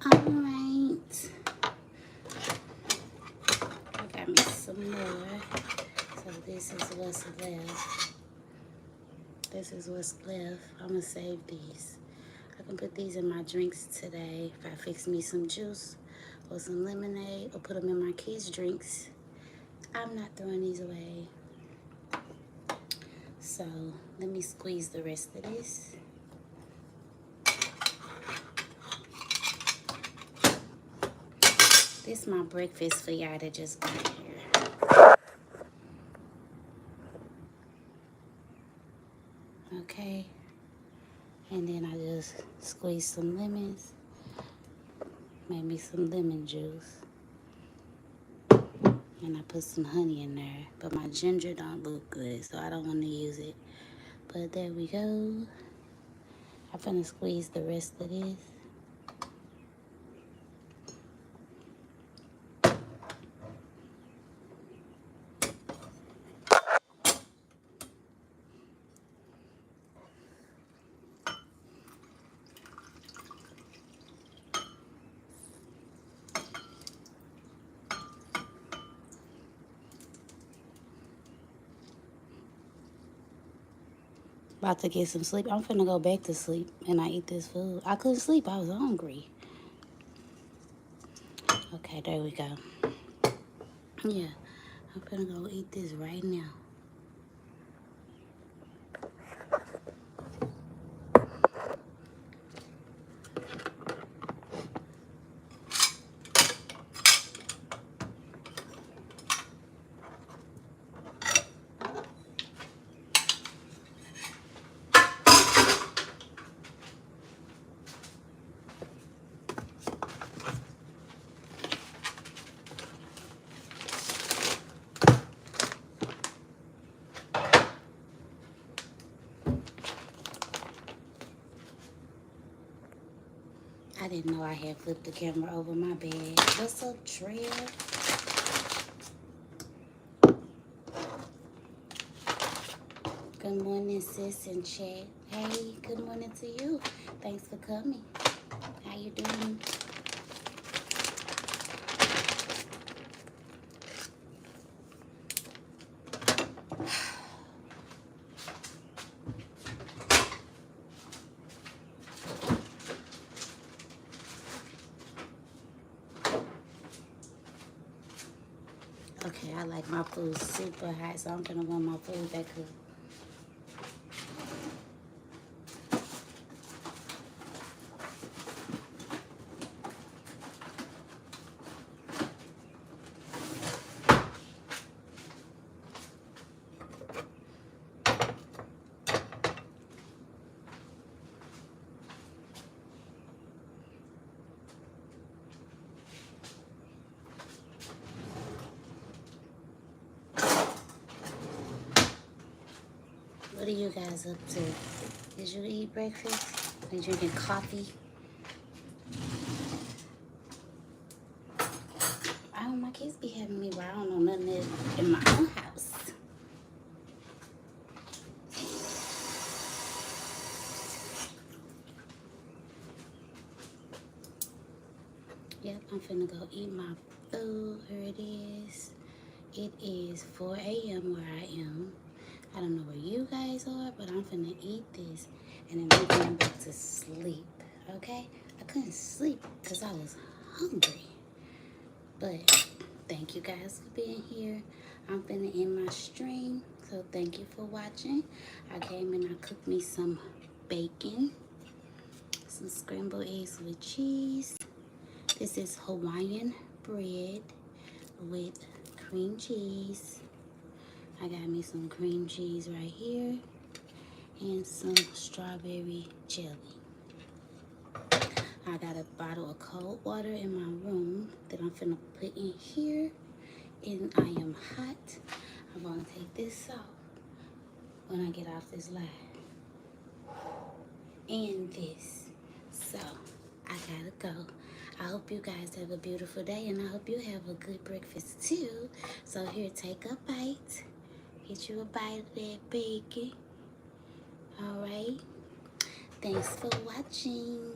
Alright. I got me some more. So this is what's left. This is what's left. I'm gonna save these. I can put these in my drinks today. If I fix me some juice or some lemonade or put them in my kids' drinks, I'm not throwing these away. So let me squeeze the rest of this. This is my breakfast for y'all that just got here. Okay. And then I just squeeze some lemons. Made me some lemon juice. And I put some honey in there. But my ginger don't look good, so I don't want to use it. But there we go. I'm gonna squeeze the rest of this. About to get some sleep. I'm finna go back to sleep and I eat this food. I couldn't sleep. I was hungry. Okay, there we go. Yeah, I'm finna go eat this right now. I didn't know I had flipped the camera over my bed. What's up, Trail? Good morning, sis and chat. Hey, good morning to you. Thanks for coming. How you doing? Okay, I like my food super hot, so I'm gonna warm my food back up. What are you guys up to? Did you eat breakfast? Are you drinking coffee? Oh, my kids be having me where I don't know nothing in my own house. Yep, I'm finna go eat my food. Here it is. It is 4 a.m. where I am. I don't know where you guys are, but I'm finna eat this and then I'm going back to sleep, okay? I couldn't sleep because I was hungry. But thank you guys for being here. I'm finna end my stream, so thank you for watching. I came and I cooked me some bacon, some scrambled eggs with cheese. This is Hawaiian bread with cream cheese. I got me some cream cheese right here and some strawberry jelly. I got a bottle of cold water in my room that I'm finna put in here, and I am hot. I'm gonna take this off when I get off this live. And this. So, I gotta go. I hope you guys have a beautiful day, and I hope you have a good breakfast too. So here, take a bite. Get you a bite of that bacon. All right. Thanks for watching.